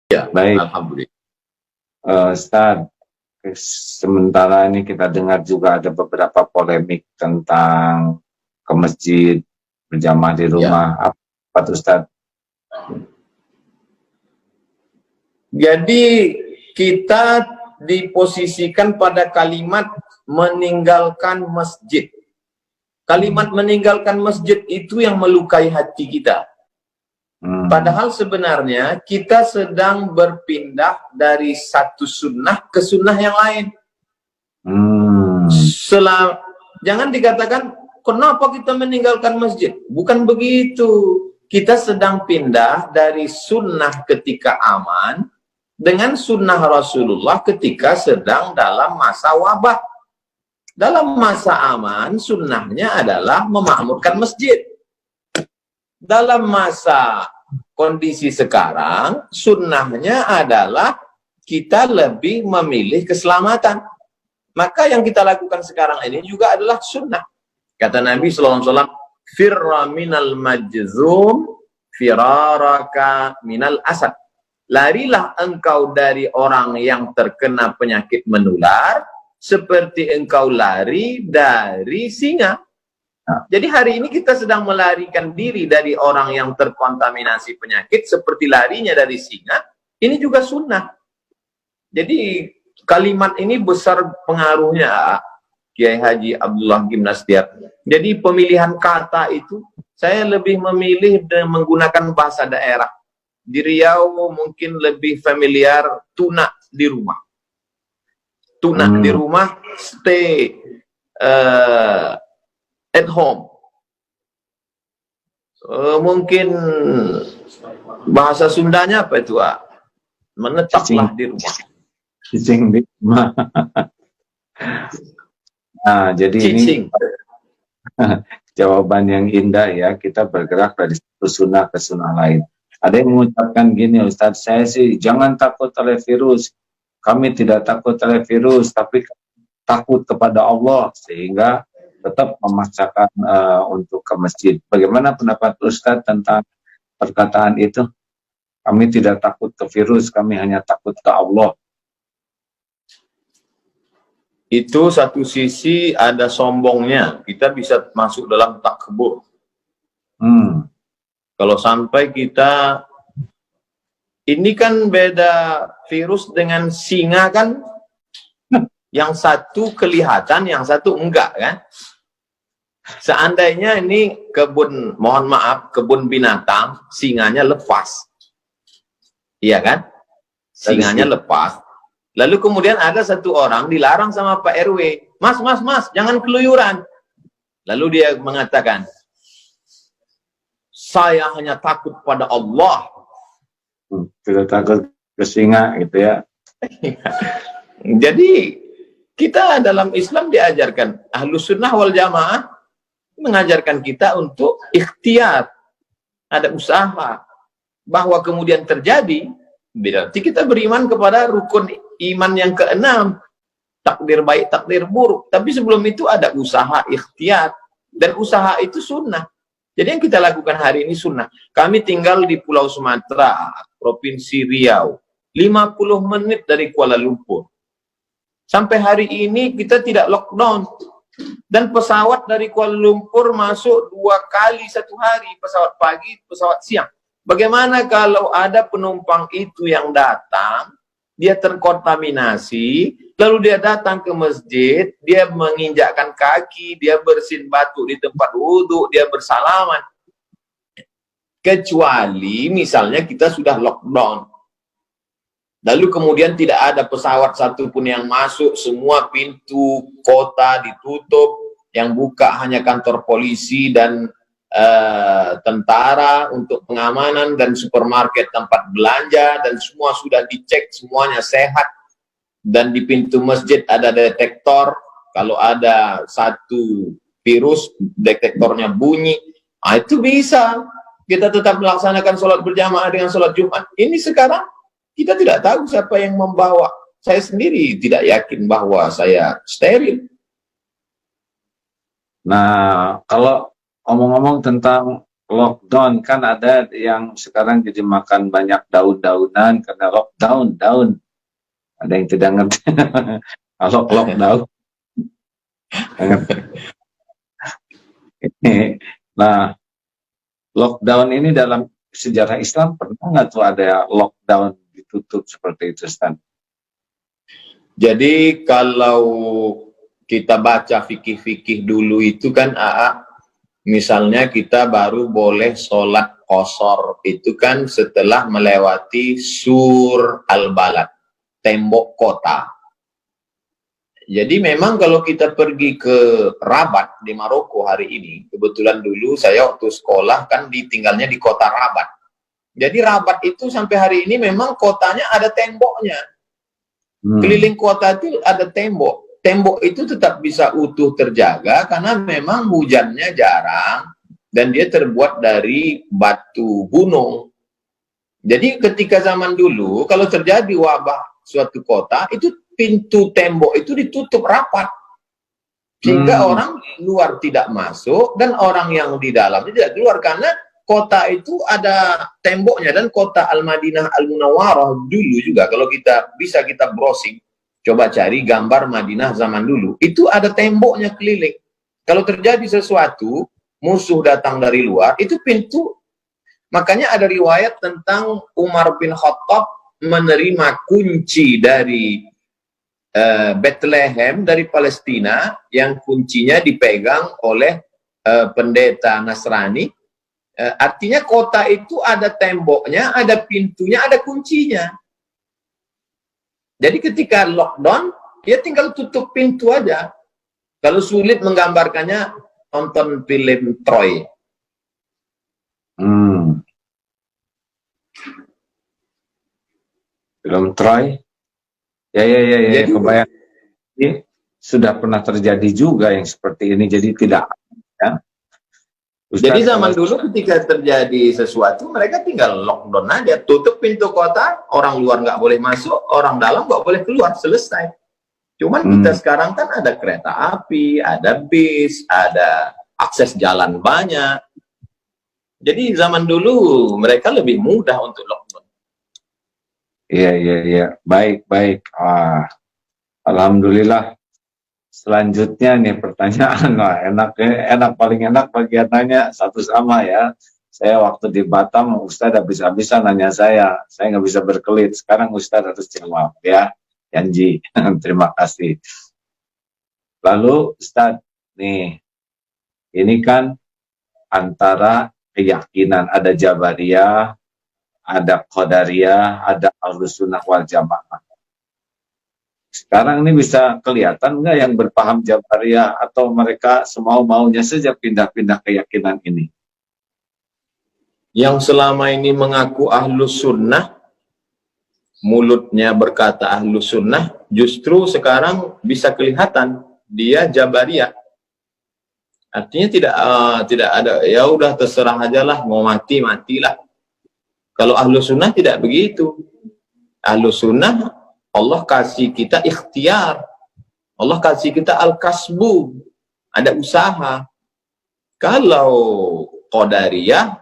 Ya, Baik, alhamdulillah. Ustaz, sementara ini kita dengar juga ada beberapa polemik tentang ke masjid, berjamaah di Ya. rumah. Apa tuh, Ustaz? Jadi kita diposisikan pada kalimat meninggalkan masjid. Kalimat meninggalkan masjid itu yang melukai hati kita. Padahal sebenarnya kita sedang berpindah dari satu sunnah ke sunnah yang lain. Jangan dikatakan, kenapa kita meninggalkan masjid? Bukan begitu. Kita sedang pindah dari sunnah ketika aman dengan sunnah Rasulullah ketika sedang dalam masa wabah. Dalam masa aman, sunnahnya adalah memakmurkan masjid. Dalam masa kondisi sekarang, sunnahnya adalah kita lebih memilih keselamatan. Maka yang kita lakukan sekarang ini juga adalah sunnah. Kata Nabi SAW, firra minal majzum, firaraka minal asad. Larilah engkau dari orang yang terkena penyakit menular, seperti engkau lari dari singa. Jadi hari ini kita sedang melarikan diri dari orang yang terkontaminasi penyakit, seperti larinya dari singa. Ini juga sunnah. Jadi kalimat ini besar pengaruhnya, Kiai Haji Abdullah Gimnastiar. Jadi pemilihan kata itu, saya lebih memilih menggunakan bahasa daerah. Di Riau mungkin lebih familiar tuna di rumah. Tuna di rumah, stay at home. Mungkin bahasa Sundanya apa itu? Menetaplah di rumah. Cicing di rumah. Nah, jadi Cicing. Ini jawaban yang indah ya. Kita bergerak dari satu sunnah ke sunnah lain. Ada yang mengucapkan gini, Ustadz, saya sih jangan takut oleh virus. Kami tidak takut oleh virus, tapi takut kepada Allah, sehingga tetap memaksakan untuk ke masjid. Bagaimana pendapat Ustadz tentang perkataan itu? Kami tidak takut ke virus, kami hanya takut ke Allah. Itu satu sisi ada sombongnya. Kita bisa masuk dalam takbur. Kalau sampai kita, ini kan beda virus dengan singa kan, yang satu kelihatan, yang satu enggak kan. Seandainya ini kebun, mohon maaf, kebun binatang, singanya lepas. Iya kan? Singanya lepas. Lalu kemudian ada satu orang dilarang sama Pak RW. Mas, jangan keluyuran. Lalu dia mengatakan, saya hanya takut pada Allah. Tidak takut ke singa gitu ya. Jadi kita dalam Islam diajarkan, Ahlus Sunnah wal Jamaah mengajarkan kita untuk ikhtiar, ada usaha, bahwa kemudian terjadi, berarti kita beriman kepada rukun iman yang keenam, takdir baik, takdir buruk. Tapi sebelum itu ada usaha ikhtiar, dan usaha itu sunnah. Jadi yang kita lakukan hari ini sunnah. Kami tinggal di Pulau Sumatera, Provinsi Riau, 50 menit dari Kuala Lumpur. Sampai hari ini kita tidak lockdown. Dan pesawat dari Kuala Lumpur masuk 2 kali satu hari, pesawat pagi, pesawat siang. Bagaimana kalau ada penumpang itu yang datang, dia terkontaminasi, lalu dia datang ke masjid, dia menginjakkan kaki, dia bersin batu di tempat wudhu, dia bersalaman. Kecuali misalnya kita sudah lockdown. Lalu kemudian tidak ada pesawat satupun yang masuk, semua pintu kota ditutup, yang buka hanya kantor polisi dan tentara untuk pengamanan, dan supermarket, tempat belanja, dan semua sudah dicek, semuanya sehat. Dan di pintu masjid ada detektor, kalau ada satu virus, detektornya bunyi. Itu bisa kita tetap melaksanakan sholat berjamaah dengan sholat Jumat. Ini sekarang kita tidak tahu siapa yang membawa. Saya sendiri tidak yakin bahwa saya steril. Nah, kalau ngomong-ngomong tentang lockdown kan ada yang sekarang jadi makan banyak daun-daunan karena lockdown, daun. Ada yang tidak ngerti. Kalau lockdown. Nah, lockdown ini dalam sejarah Islam pernah nggak tuh ada lockdown ditutup seperti itu, Ustaz? Jadi kalau kita baca fikih-fikih dulu itu kan misalnya kita baru boleh sholat qashar itu kan setelah melewati sur al-balad, tembok kota. Jadi memang kalau kita pergi ke Rabat di Maroko hari ini, kebetulan dulu saya waktu sekolah kan tinggalnya di kota Rabat. Jadi Rabat itu sampai hari ini memang kotanya ada temboknya. Keliling kota itu ada tembok. Tembok itu tetap bisa utuh terjaga karena memang hujannya jarang dan dia terbuat dari batu gunung. Jadi ketika zaman dulu kalau terjadi wabah suatu kota itu pintu tembok itu ditutup rapat sehingga orang luar tidak masuk dan orang yang di dalam tidak keluar karena kota itu ada temboknya. Dan kota Al-Madinah Al-Munawwarah dulu juga kalau kita bisa kita browsing, coba cari gambar Madinah zaman dulu, itu ada temboknya keliling. Kalau terjadi sesuatu, musuh datang dari luar, itu pintu. Makanya ada riwayat tentang Umar bin Khattab menerima kunci dari Bethlehem dari Palestina yang kuncinya dipegang oleh pendeta Nasrani. Artinya kota itu ada temboknya, ada pintunya, ada kuncinya. Jadi ketika lockdown, ya tinggal tutup pintu aja. Kalau sulit menggambarkannya, tonton film Troy. Film Troy? Ya, jadi, kebayang. Ini sudah pernah terjadi juga yang seperti ini, jadi tidak. Ya. Ustaz, jadi zaman dulu ketika terjadi sesuatu, mereka tinggal lockdown aja, tutup pintu kota, orang luar nggak boleh masuk, orang dalam nggak boleh keluar, selesai. Cuman kita sekarang kan ada kereta api, ada bis, ada akses jalan banyak. Jadi zaman dulu mereka lebih mudah untuk lockdown. Iya. Baik. Alhamdulillah. Selanjutnya nih pertanyaan, enak paling enak bagiannya satu sama ya. Saya waktu di Batam, Ustadz habis-habisan nanya saya nggak bisa berkelit. Sekarang Ustadz harus jawab ya, janji. Terima kasih. Lalu Ustadz nih, ini kan antara keyakinan ada Jabariyah, ada Qadariyah, ada Ahlussunnah wal Jamaah. Sekarang ini bisa kelihatan nggak yang berpaham Jabariyah atau mereka semau-maunya saja pindah-pindah keyakinan ini? Yang selama ini mengaku Ahlus Sunnah, mulutnya berkata Ahlus Sunnah, justru sekarang bisa kelihatan dia Jabariyah. Artinya tidak ada, ya udah terserah aja lah, mau mati matilah. Kalau Ahlus Sunnah tidak begitu. Ahlus Sunnah Allah kasih kita ikhtiar, Allah kasih kita al-kasbu, ada usaha. Kalau Qadariyah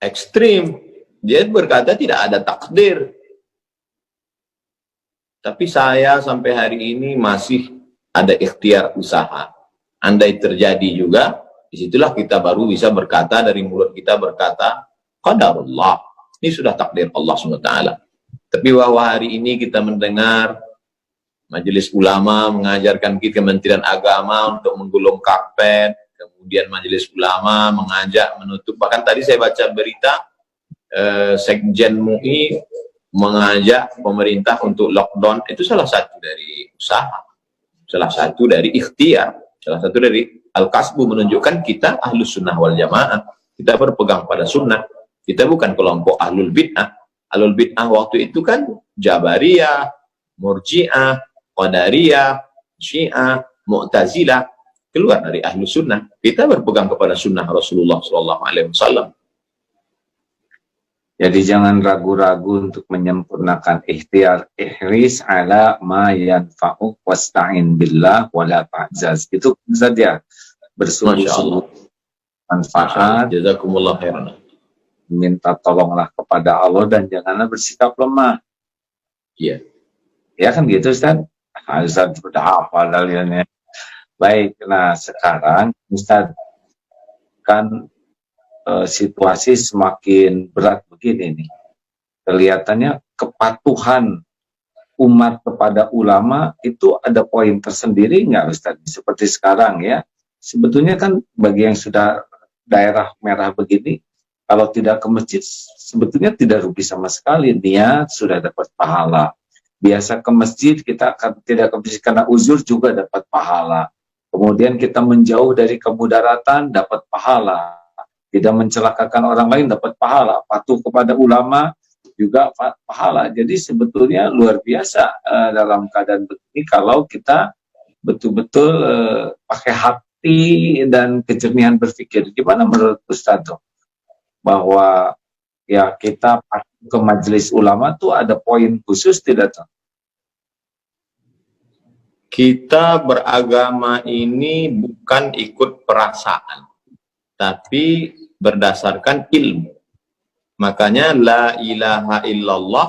ekstrim, dia berkata tidak ada takdir. Tapi saya sampai hari ini masih ada ikhtiar usaha. Andai terjadi juga, disitulah kita baru bisa berkata, dari mulut kita berkata qadarullah, ini sudah takdir Allah SWT. Tapi bahwa hari ini kita mendengar Majelis Ulama mengajarkan kita, Kementerian Agama untuk menggulung karpet, kemudian Majelis Ulama mengajak menutup, bahkan tadi saya baca berita Sekjen MUI mengajak pemerintah untuk lockdown. Itu salah satu dari usaha, salah satu dari ikhtiar, salah satu dari al-kasbu, menunjukkan kita Ahlus Sunnah wal Jamaah, kita berpegang pada sunnah, kita bukan kelompok Ahlul Bid'ah. Ahlul Bid'ah waktu itu kan Jabariyah, Murji'ah, Qadariyah, Syiah, Mu'tazilah, keluar dari Ahlus Sunnah. Kita berpegang kepada sunnah Rasulullah SAW. Jadi jangan ragu-ragu untuk menyempurnakan ikhtiar, ihris ala ma yanfa'uk wasta'in billah wala ta'jaz. Itu saja, bersungguh-sungguh manfaat, Jazakumullah khairan. minta tolonglah kepada Allah dan janganlah bersikap lemah. Iya. Ya kan gitu Ustaz? Ustaz sudah hafal dalilnya. Baik, nah sekarang Ustaz kan situasi semakin berat begini nih. Kelihatannya kepatuhan umat kepada ulama itu ada poin tersendiri nggak Ustaz? Seperti sekarang ya. Sebetulnya kan bagi yang sudah daerah merah begini, kalau tidak ke masjid sebetulnya tidak rugi sama sekali, niat sudah dapat pahala. Biasa ke masjid kita akan tidak ke masjid karena uzur juga dapat pahala. Kemudian kita menjauh dari kemudaratan dapat pahala. Tidak mencelakakan orang lain dapat pahala. Patuh kepada ulama juga pahala. Jadi sebetulnya luar biasa dalam keadaan begini kalau kita betul-betul pakai hati dan kejernihan berpikir. Gimana menurut Ustaz bahwa ya kita ke majelis ulama tuh ada poin khusus tidak tuh? Kita beragama ini bukan ikut perasaan, tapi berdasarkan ilmu. Makanya la ilaha illallah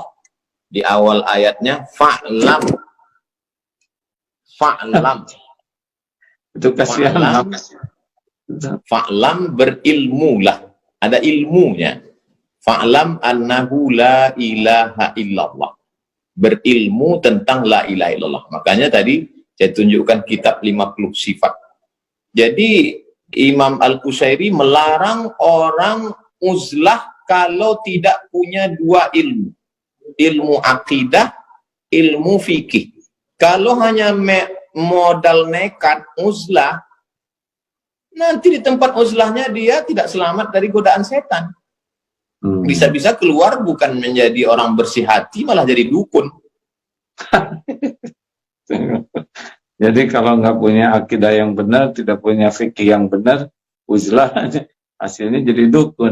di awal ayatnya fa'lam. Fa'lam. Itu kasihan. Fa'lam berilmulah. Ada ilmunya. Fa'lam annahu la ilaha illallah. Berilmu tentang la ilaha illallah. Makanya tadi saya tunjukkan kitab 50 sifat. Jadi Imam Al-Qusairi melarang orang uzlah kalau tidak punya dua ilmu. Ilmu akidah, ilmu fikih. Kalau hanya modal nekat uzlah, nanti di tempat uzlahnya dia tidak selamat dari godaan setan. Bisa-bisa keluar bukan menjadi orang bersih hati, malah jadi dukun. Jadi kalau nggak punya akidah yang benar, tidak punya fikih yang benar, uzlah hasilnya jadi dukun.